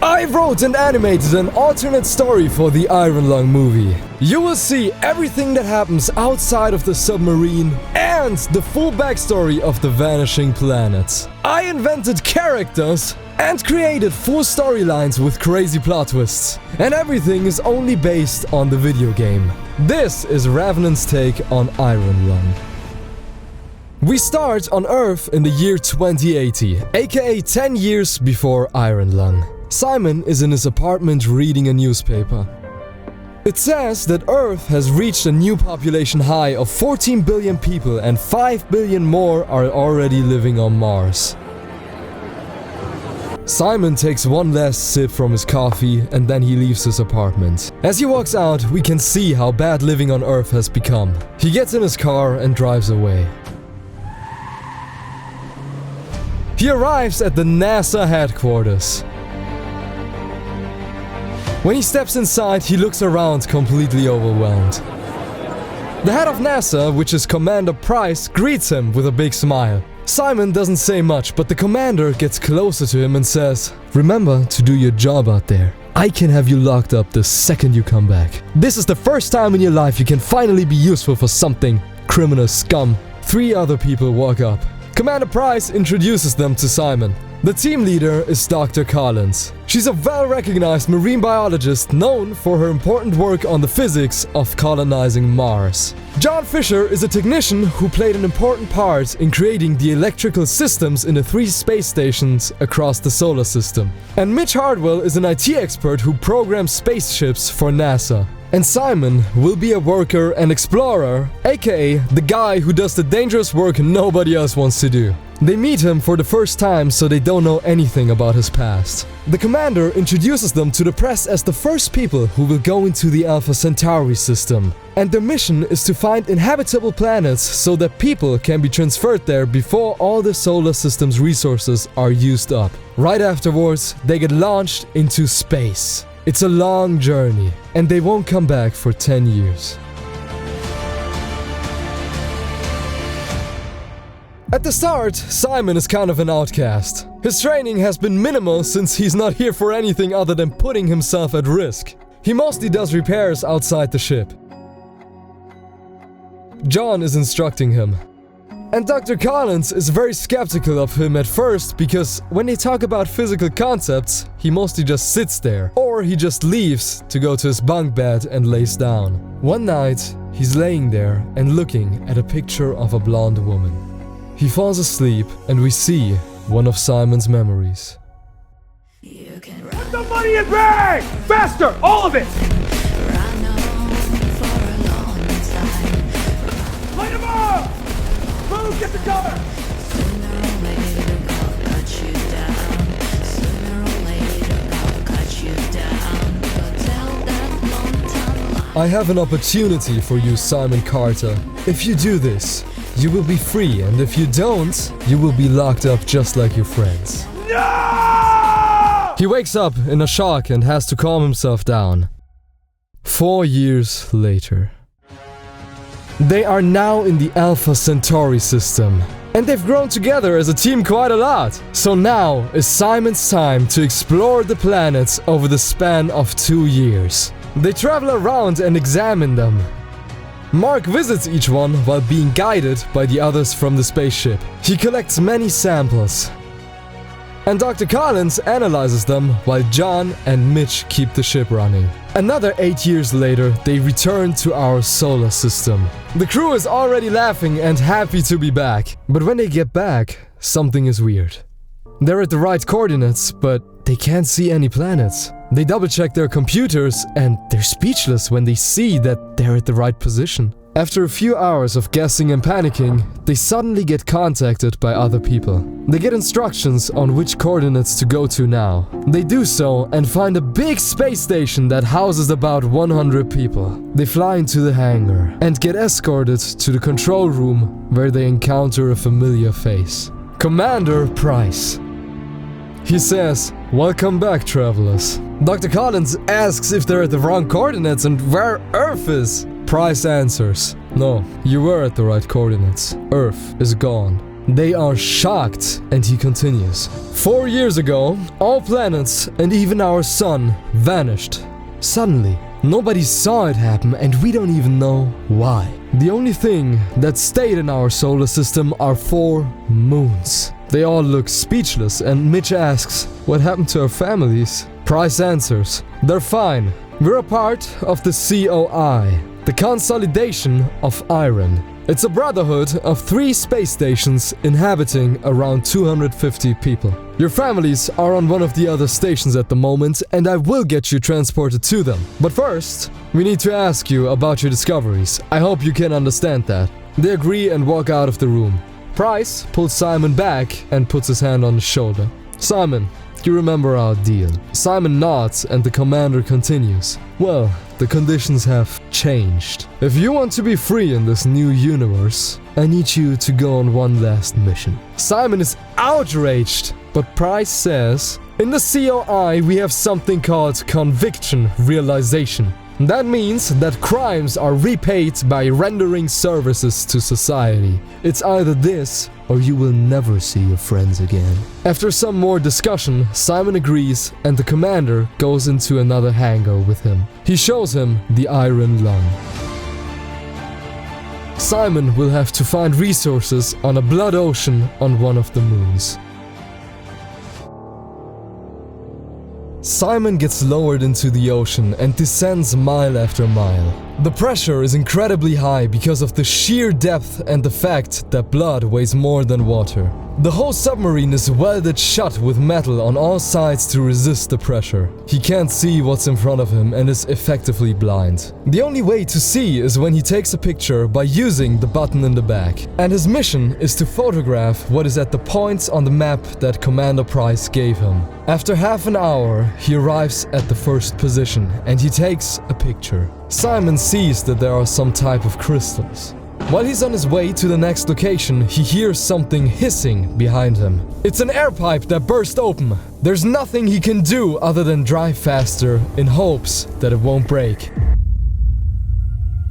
I wrote and animated an alternate story for the Iron Lung movie. You will see everything that happens outside of the submarine and the full backstory of the vanishing planet. I invented characters and created full storylines with crazy plot twists. And everything is only based on the video game. This is Revenant's take on Iron Lung. We start on Earth in the year 2080, aka 10 years before Iron Lung. Simon is in his apartment reading a newspaper. It says that Earth has reached a new population high of 14 billion people and 5 billion more are already living on Mars. Simon takes one last sip from his coffee and then he leaves his apartment. As he walks out, we can see how bad living on Earth has become. He gets in his car and drives away. He arrives at the NASA headquarters. When he steps inside, he looks around completely overwhelmed. The head of NASA, which is Commander Price, greets him with a big smile. Simon doesn't say much, but the commander gets closer to him and says, "Remember to do your job out there. I can have you locked up the second you come back. This is the first time in your life you can finally be useful for something, criminal scum." 3 other people walk up. Commander Price introduces them to Simon. The team leader is Dr. Collins. She's a well-recognized marine biologist known for her important work on the physics of colonizing Mars. John Fisher is a technician who played an important part in creating the electrical systems in the 3 space stations across the solar system. And Mitch Hardwell is an IT expert who programs spaceships for NASA. And Simon will be a worker and explorer, aka the guy who does the dangerous work nobody else wants to do. They meet him for the first time, so they don't know anything about his past. The commander introduces them to the press as the first people who will go into the Alpha Centauri system. And their mission is to find inhabitable planets so that people can be transferred there before all the solar system's resources are used up. Right afterwards, they get launched into space. It's a long journey, and they won't come back for 10 years. At the start, Simon is kind of an outcast. His training has been minimal since he's not here for anything other than putting himself at risk. He mostly does repairs outside the ship. John is instructing him. And Dr. Collins is very skeptical of him at first because when they talk about physical concepts, he mostly just sits there. Or he just leaves to go to his bunk bed and lays down. One night, he's laying there and looking at a picture of a blonde woman. He falls asleep and we see one of Simon's memories. Put the money in bag! Faster! All of it! Light him up! Move! Get the cover! I have an opportunity for you, Simon Carter. If you do this, you will be free, and if you don't, you will be locked up just like your friends. No! He wakes up in a shock and has to calm himself down. 4 years later. They are now in the Alpha Centauri system. And they've grown together as a team quite a lot. So now is Simon's time to explore the planets over the span of 2 years. They travel around and examine them. Mark visits each one while being guided by the others from the spaceship. He collects many samples. And Dr. Collins analyzes them while John and Mitch keep the ship running. Another 8 years later, they return to our solar system. The crew is already laughing and happy to be back. But when they get back, something is weird. They're at the right coordinates, but they can't see any planets. They double-check their computers and they're speechless when they see that they're at the right position. After a few hours of guessing and panicking, they suddenly get contacted by other people. They get instructions on which coordinates to go to now. They do so and find a big space station that houses about 100 people. They fly into the hangar and get escorted to the control room where they encounter a familiar face. Commander Price. He says, "Welcome back, travelers." Dr. Collins asks if they're at the wrong coordinates and where Earth is. Price answers, "No, you were at the right coordinates. Earth is gone." They are shocked, and he continues. 4 years ago, all planets and even our sun vanished. Suddenly, nobody saw it happen, and we don't even know why. The only thing that stayed in our solar system are 4 moons. They all look speechless, and Mitch asks, what happened to our families? Price answers, they're fine. We're a part of the COI, the Consolidation of Iron. It's a brotherhood of 3 space stations inhabiting around 250 people. Your families are on one of the other stations at the moment, and I will get you transported to them. But first, we need to ask you about your discoveries. I hope you can understand that. They agree and walk out of the room. Price pulls Simon back and puts his hand on his shoulder. Simon, you remember our deal. Simon nods and the commander continues. Well, the conditions have changed. If you want to be free in this new universe, I need you to go on one last mission. Simon is outraged, but Price says, in the COI we have something called conviction realization. That means that crimes are repaid by rendering services to society. It's either this or you will never see your friends again. After some more discussion, Simon agrees and the commander goes into another hangar with him. He shows him the iron lung. Simon will have to find resources on a blood ocean on one of the moons. Simon gets lowered into the ocean and descends mile after mile. The pressure is incredibly high because of the sheer depth and the fact that blood weighs more than water. The whole submarine is welded shut with metal on all sides to resist the pressure. He can't see what's in front of him and is effectively blind. The only way to see is when he takes a picture by using the button in the back. And his mission is to photograph what is at the points on the map that Commander Price gave him. After half an hour, he arrives at the first position and he takes a picture. Simon sees that there are some type of crystals. While he's on his way to the next location, he hears something hissing behind him. It's an air pipe that burst open. There's nothing he can do other than drive faster in hopes that it won't break.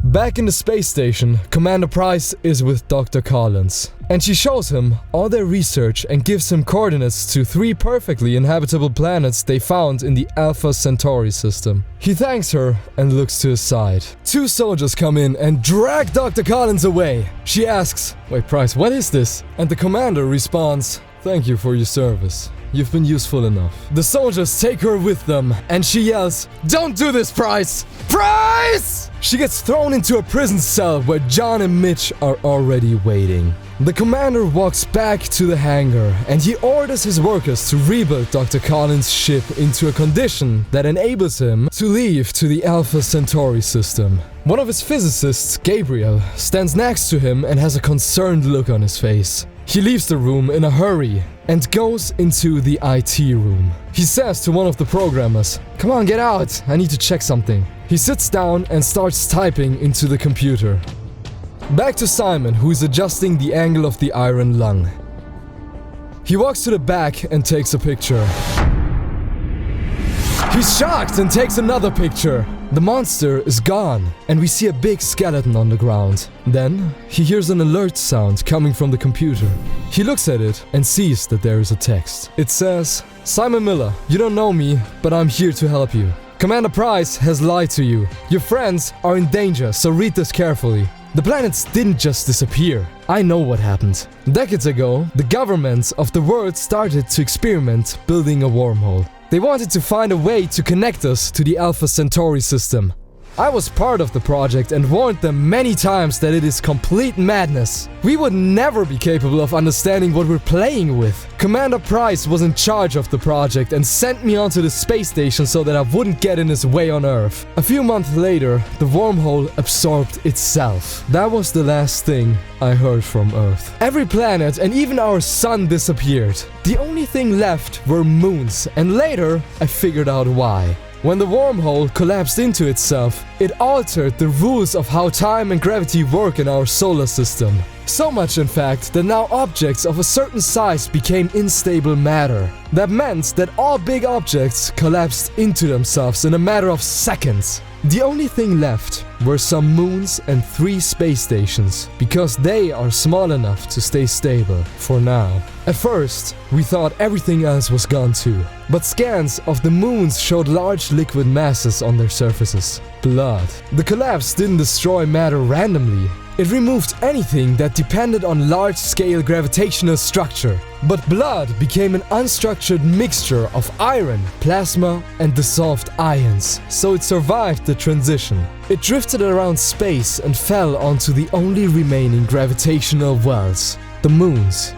Back in the space station, Commander Price is with Dr. Collins, and she shows him all their research and gives him coordinates to 3 perfectly inhabitable planets they found in the Alpha Centauri system. He thanks her and looks to his side. 2 soldiers come in and drag Dr. Collins away. She asks, "Wait, Price, what is this?" And the commander responds, "Thank you for your service. You've been useful enough." The soldiers take her with them, and she yells, "Don't do this, Price! Price!" She gets thrown into a prison cell where John and Mitch are already waiting. The commander walks back to the hangar, and he orders his workers to rebuild Dr. Collins' ship into a condition that enables him to leave to the Alpha Centauri system. One of his physicists, Gabriel, stands next to him and has a concerned look on his face. He leaves the room in a hurry and goes into the IT room. He says to one of the programmers, "Come on, get out, I need to check something." He sits down and starts typing into the computer. Back to Simon, who is adjusting the angle of the iron lung. He walks to the back and takes a picture. He's shocked and takes another picture. The monster is gone, and we see a big skeleton on the ground. Then, he hears an alert sound coming from the computer. He looks at it and sees that there is a text. It says, "Simon Miller, you don't know me, but I'm here to help you. Commander Price has lied to you. Your friends are in danger, so read this carefully. The planets didn't just disappear. I know what happened. Decades ago, the governments of the world started to experiment building a wormhole. They wanted to find a way to connect us to the Alpha Centauri system. I was part of the project and warned them many times that it is complete madness. We would never be capable of understanding what we're playing with. Commander Price was in charge of the project and sent me onto the space station so that I wouldn't get in his way on Earth. A few months later, the wormhole absorbed itself. That was the last thing I heard from Earth. Every planet and even our sun disappeared. The only thing left were moons, and later I figured out why. When the wormhole collapsed into itself, it altered the rules of how time and gravity work in our solar system. So much, in fact, that now objects of a certain size became unstable matter. That meant that all big objects collapsed into themselves in a matter of seconds. The only thing left were some moons and 3 space stations, because they are small enough to stay stable for now. At first, we thought everything else was gone too, but scans of the moons showed large liquid masses on their surfaces. Blood. The collapse didn't destroy matter randomly. It removed anything that depended on large-scale gravitational structure. But blood became an unstructured mixture of iron, plasma, and dissolved ions, so it survived the transition. It drifted around space and fell onto the only remaining gravitational wells, the moons.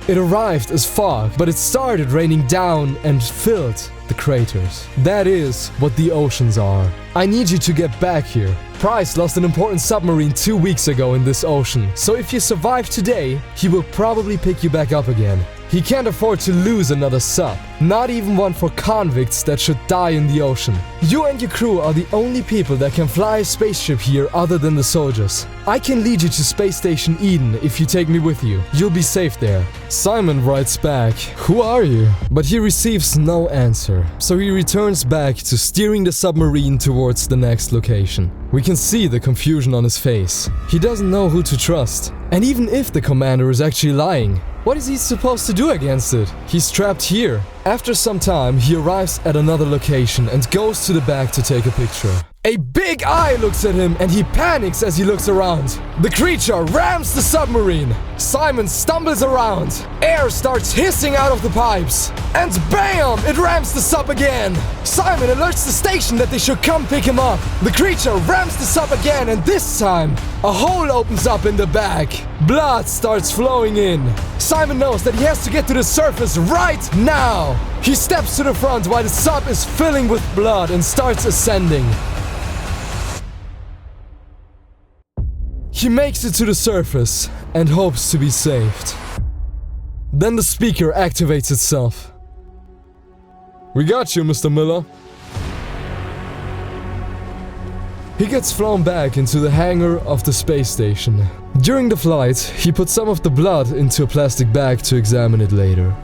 It arrived as fog, but it started raining down and filled the craters. That is what the oceans are. I need you to get back here. Price lost an important submarine 2 weeks ago in this ocean, so if you survive today, he will probably pick you back up again. He can't afford to lose another sub, not even one for convicts that should die in the ocean. You and your crew are the only people that can fly a spaceship here other than the soldiers. I can lead you to Space Station Eden if you take me with you. You'll be safe there. Simon writes back, "Who are you?" But he receives no answer, so he returns back to steering the submarine towards the next location. We can see the confusion on his face. He doesn't know who to trust. And even if the commander is actually lying, what is he supposed to do against it? He's trapped here. After some time, he arrives at another location and goes to the back to take a picture. A big eye looks at him and he panics as he looks around. The creature rams the submarine. Simon stumbles around. Air starts hissing out of the pipes. And BAM! It rams the sub again. Simon alerts the station that they should come pick him up. The creature rams the sub again, and this time, a hole opens up in the back. Blood starts flowing in. Simon knows that he has to get to the surface right now. He steps to the front while the sub is filling with blood and starts ascending. He makes it to the surface and hopes to be saved. Then the speaker activates itself. "We got you, Mr. Miller." He gets flown back into the hangar of the space station. During the flight, he puts some of the blood into a plastic bag to examine it later.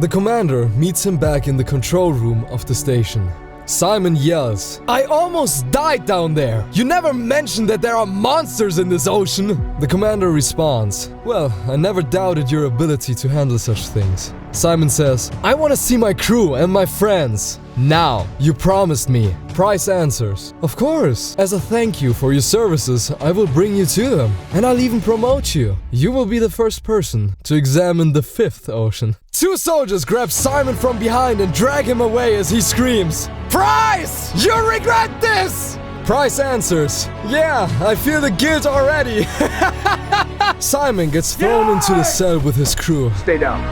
The commander meets him back in the control room of the station. Simon yells, "I almost died down there! You never mentioned that there are monsters in this ocean!" The commander responds, "Well, I never doubted your ability to handle such things." Simon says, "I want to see my crew and my friends. Now, you promised me." Price answers, "Of course. As a thank you for your services, I will bring you to them. And I'll even promote you. You will be the first person to examine the 5th ocean." 2 soldiers grab Simon from behind and drag him away as he screams, "Price! You'll regret this!" Price answers, "Yeah, I feel the guilt already." Simon gets thrown into the cell with his crew. Stay down.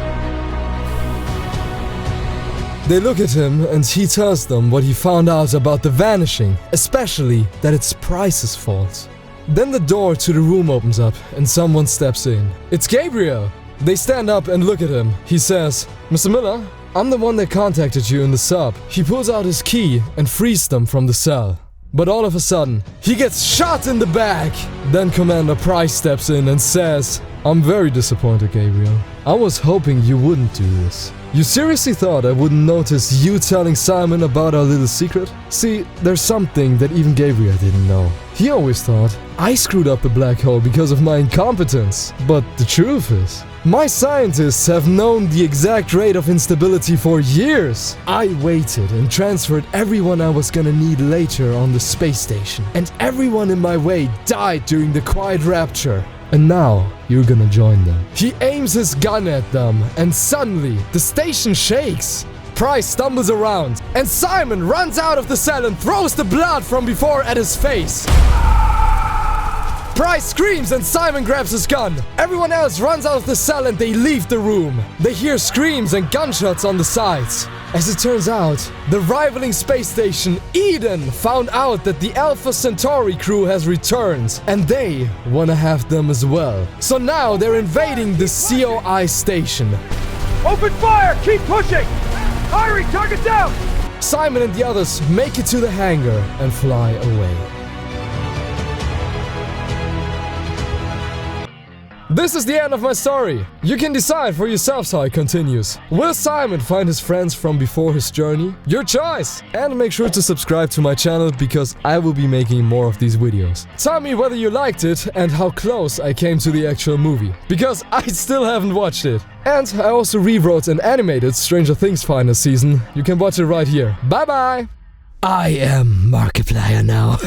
They look at him and he tells them what he found out about the vanishing, especially that it's Price's fault. Then the door to the room opens up and someone steps in. It's Gabriel. They stand up and look at him. He says, "Mr. Miller, I'm the one that contacted you in the sub." He pulls out his key and frees them from the cell. But all of a sudden, he gets shot in the back. Then Commander Price steps in and says, "I'm very disappointed, Gabriel. I was hoping you wouldn't do this. You seriously thought I wouldn't notice you telling Simon about our little secret? See, there's something that even Gabriel didn't know. He always thought I screwed up the black hole because of my incompetence. But the truth is, my scientists have known the exact rate of instability for years. I waited and transferred everyone I was gonna need later on the space station. And everyone in my way died during the quiet rapture. And now, you're gonna join them." He aims his gun at them, and suddenly, the station shakes. Price stumbles around, and Simon runs out of the cell and throws the blood from before at his face. Price screams and Simon grabs his gun. Everyone else runs out of the cell and they leave the room. They hear screams and gunshots on the sides. As it turns out, the rivaling space station Eden found out that the Alpha Centauri crew has returned, and they want to have them as well. So now they're invading the COI station. Open fire! Keep pushing! Firing! Target down! Simon and the others make it to the hangar and fly away. This is the end of my story. You can decide for yourselves how it continues. Will Simon find his friends from before his journey? Your choice! And make sure to subscribe to my channel because I will be making more of these videos. Tell me whether you liked it and how close I came to the actual movie, because I still haven't watched it. And I also rewrote an animated Stranger Things final season. You can watch it right here. Bye bye! I am Markiplier now.